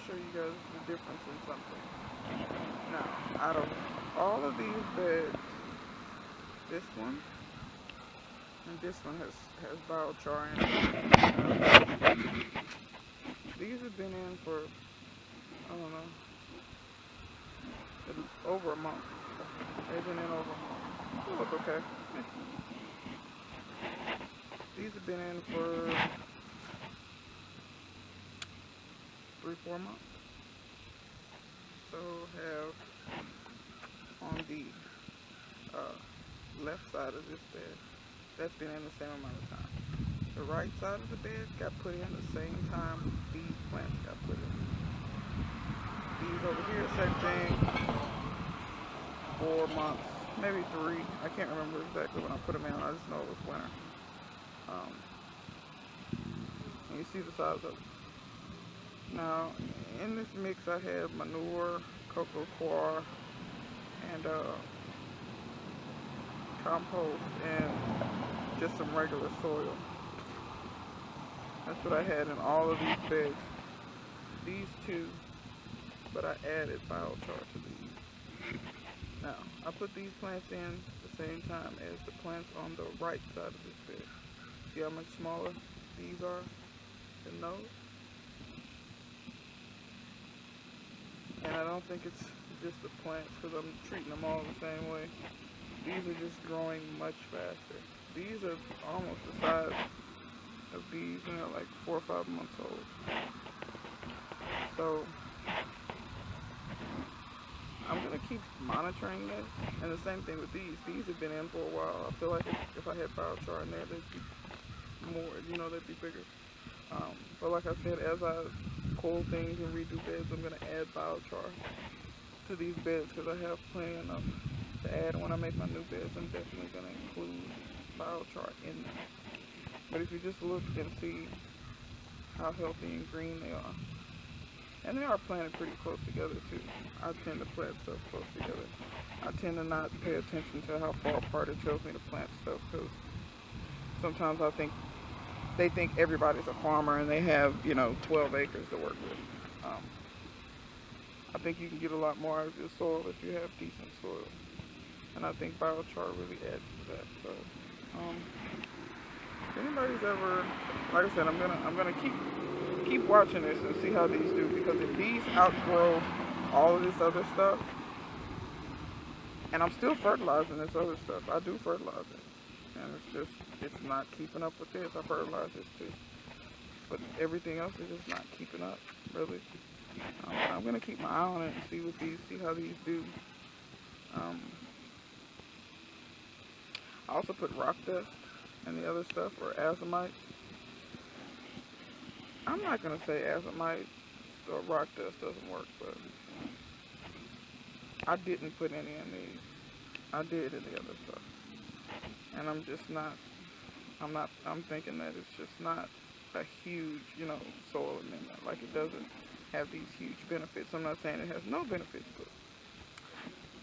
show you guys the difference in something. Now, out of all of these beds, this one and this one has biochar in it. These have been in for, I don't know, over a month. They've been in over a month. They look okay. These have been in for 3-4 months. So have on the left side of this bed, that's been in the same amount of time. The right side of the bed got put in the same time these plants got put in. These over here, same thing, 4 months, maybe 3. I can't remember exactly when I put them in. I just know it was winter. And you see the size of it. Now, in this mix, I have manure, cocoa coir, and compost, and just some regular soil. That's what I had in all of these beds. These two, but I added biochar to these. Now, I put these plants in the same time as the plants on the right side of this bed. See how much smaller these are than those? And I don't think it's just the plants, because I'm treating them all the same way. These are just growing much faster. These are almost the size of these, and they're like 4 or 5 months old. So I'm gonna keep monitoring this, and the same thing with these. These have been in for a while. I feel like if I had biochar in there, they'd be more, they'd be bigger. But like I said, as I coil things and redo beds, I'm gonna add biochar to these beds because I have plenty enough to add. When I make my new beds, I'm definitely gonna include biochar in them. But if you just look and see how healthy and green they are, and they are planted pretty close together too. I tend to plant stuff close together. I tend to not pay attention to how far apart it tells me to plant stuff, because sometimes they think everybody's a farmer and they have 12 acres to work with. I think you can get a lot more out of your soil if you have decent soil, and I think biochar really adds to that. So if anybody's ever, like I said, I'm gonna keep watching this and see how these do, because if these outgrow all of this other stuff, and I'm still fertilizing this other stuff, I do fertilize it, and it's not keeping up with this. I fertilize this too, but everything else is just not keeping up, really. I'm gonna keep my eye on it and see how these do. I also put rock dust and the other stuff, or azomite. I'm not gonna say azomite or rock dust doesn't work, but I didn't put any in these. I did in the other stuff, and I'm thinking that it's just not a huge, soil amendment. Like, it doesn't have these huge benefits. I'm not saying it has no benefits, but,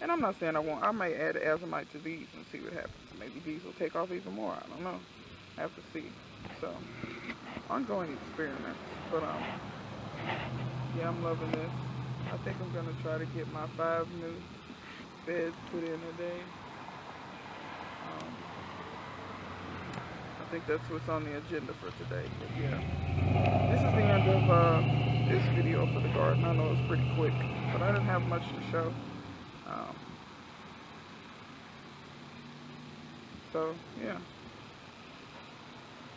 and I'm not saying I may add azomite to these and see what happens. Maybe these will take off even more. I don't know. I have to see. So, ongoing experiments. But, yeah, I'm loving this. I think I'm going to try to get my 5 new beds put in a day. I think that's what's on the agenda for today. But yeah, this is the end of this video for the garden. I know it's pretty quick, but I didn't have much to show. So yeah,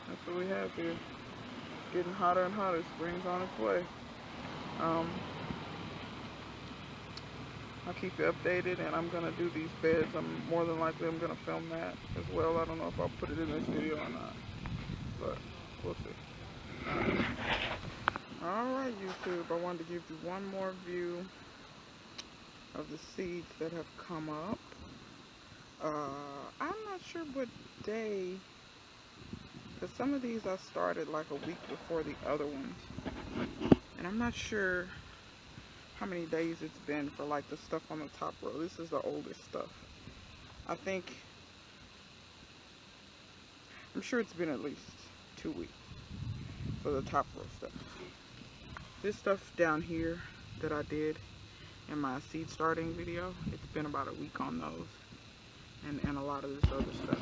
that's what we have here. It's getting hotter and hotter. Spring's on its way. I'll keep you updated, and I'm going to do these beds. More than likely I'm going to film that as well. I don't know if I'll put it in this video or not, but we'll see. Alright, YouTube, I wanted to give you one more view of the seeds that have come up. I'm not sure what day, because some of these I started like a week before the other ones, and I'm not sure how many days it's been for like the stuff on the top row. This is the oldest stuff. I'm sure it's been at least 2 weeks for the top row stuff. This stuff down here that I did in my seed starting video, it's been about a week on those, and a lot of this other stuff.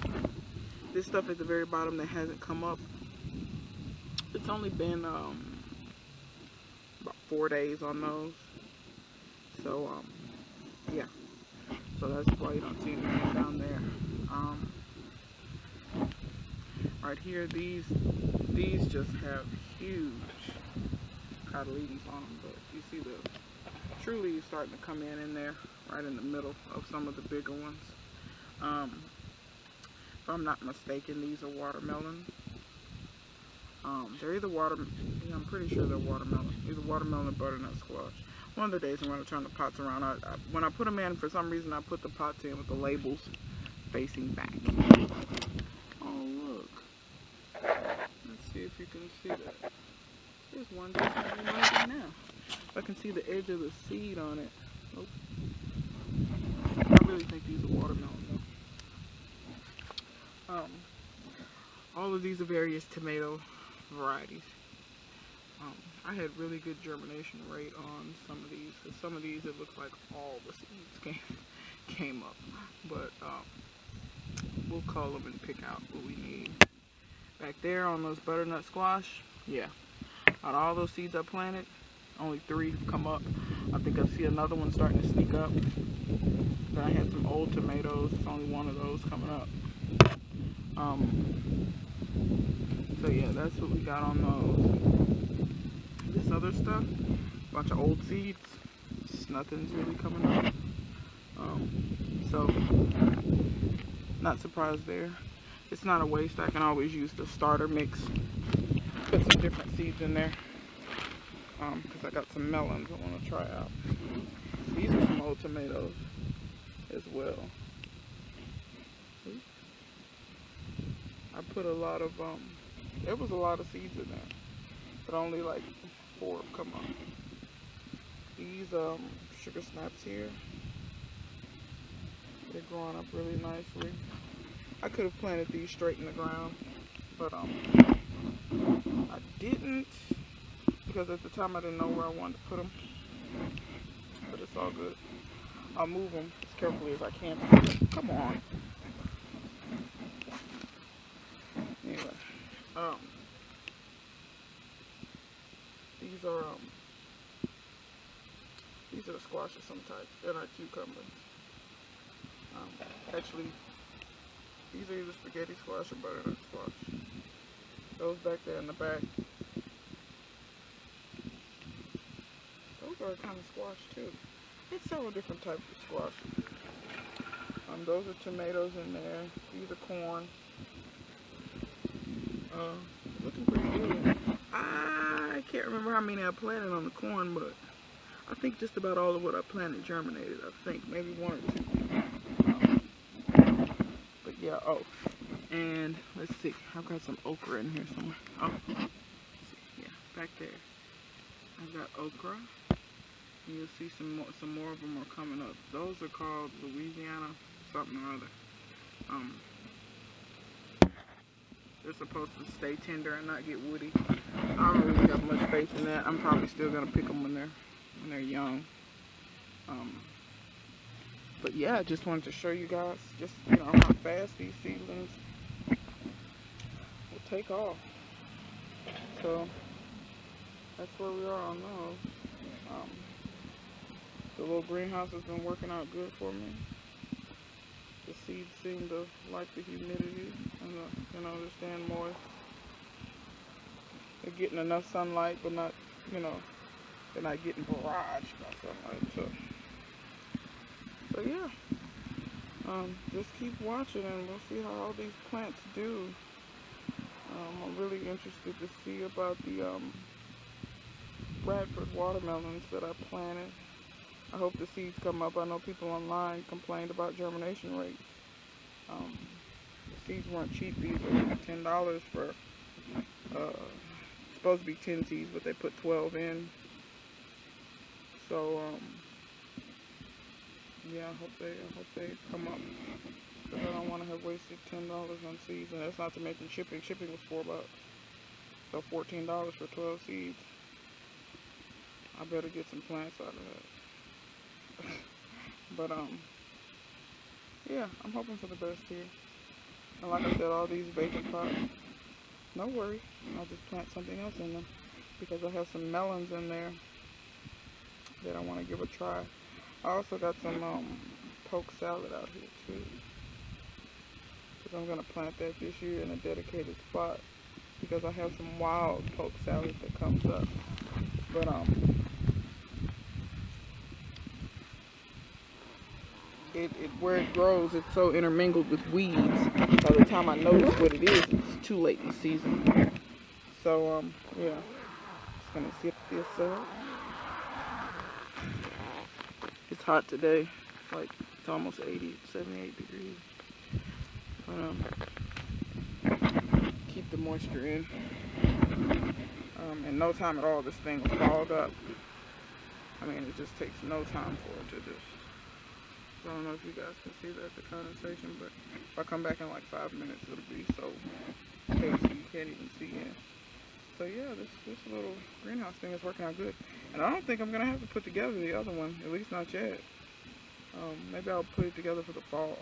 This stuff at the very bottom that hasn't come up, it's only been about 4 days on those. So yeah, so that's why you don't see anything down there. Right here, these just have huge cotyledons on them, but you see the true leaves starting to come in there, right in the middle of some of the bigger ones. If I'm not mistaken, these are watermelon. They're either yeah, I'm pretty sure they're watermelon. Either watermelon or butternut squash. One of the days I'm going to turn the pots around. When I put them in, for some reason I put the pots in with the labels facing back. Oh, look. Let's see if you can see that. There's one just right now. I can see the edge of the seed on it. Nope. I really think these are watermelon though. All of these are various tomato varieties. I had really good germination rate on some of these. Because some of these, it looks like all the seeds came up. But we'll call them and pick out what we need. Back there on those butternut squash, yeah. Out of all those seeds I planted, only 3 have come up. I think I see another one starting to sneak up. Then I had some old tomatoes. There's only one of those coming up. So yeah, that's what we got on those. This other stuff, bunch of old seeds, just nothing's really coming up. So not surprised there. It's not a waste. I can always use the starter mix. Put some different seeds in there. Because I got some melons I want to try out. These are some old tomatoes as well. I put a lot of, there was a lot of seeds in there, but only like 4 have come up. These sugar snaps here, they're growing up really nicely. I could have planted these straight in the ground, but I didn't, because at the time I didn't know where I wanted to put them. But it's all good. I'll move them as carefully as I can. Come on. Anyway, these are the squash of some type. They're not cucumbers. Actually, these are either spaghetti squash or butternut squash. Those back there in the back, those are kind of squash too. It's several different types of squash. Those are tomatoes in there. These are corn. Looking pretty good. I can't remember how many I planted on the corn, but I think just about all of what I planted germinated. I think maybe 1 or 2. But yeah. Oh, and let's see. I've got some okra in here somewhere. Oh, let's see. Yeah, back there. I've got okra. And you'll see some more of them are coming up. Those are called Louisiana something or other. They're supposed to stay tender and not get woody. I don't really have much faith in that. I'm probably still gonna pick them when they're young. But yeah, I just wanted to show you guys just how fast these seedlings will take off. So that's where we are on those. The little greenhouse has been working out good for me. The seeds seem to like the humidity and they're staying moist. They're getting enough sunlight, but not, they're not getting barraged by sunlight. So yeah, just keep watching and we'll see how all these plants do. I'm really interested to see about the Bradford watermelons that I planted. I hope the seeds come up. I know people online complained about germination rates. The seeds weren't cheap either. $10 for, supposed to be 10 seeds, but they put 12 in. So, yeah, I hope they come up. Because I don't want to have wasted $10 on seeds. And that's not to mention shipping. Shipping was $4. So $14 for 12 seeds. I better get some plants out of that. But yeah, I'm hoping for the best here. And like I said, all these vacant pots, no worries. I'll just plant something else in them because I have some melons in there that I want to give a try. I also got some poke salad out here too, because I'm gonna plant that this year in a dedicated spot because I have some wild poke salad that comes up. But where it grows, it's so intermingled with weeds. By the time I notice what it is, it's too late in the season. So yeah, just gonna zip this up. It's hot today. It's almost 80, 78 degrees. Keep the moisture in. In no time at all, this thing will fog up. I mean, it just takes no time for it to just. I don't know if you guys can see that, the condensation, but if I come back in like 5 minutes, it'll be so hazy you can't even see it. So yeah, this little greenhouse thing is working out good. And I don't think I'm gonna have to put together the other one, at least not yet. Maybe I'll put it together for the fall,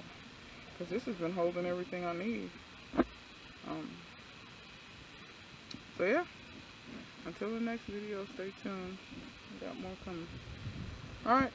because this has been holding everything I need. So yeah, until the next video, stay tuned. We got more coming. Alright.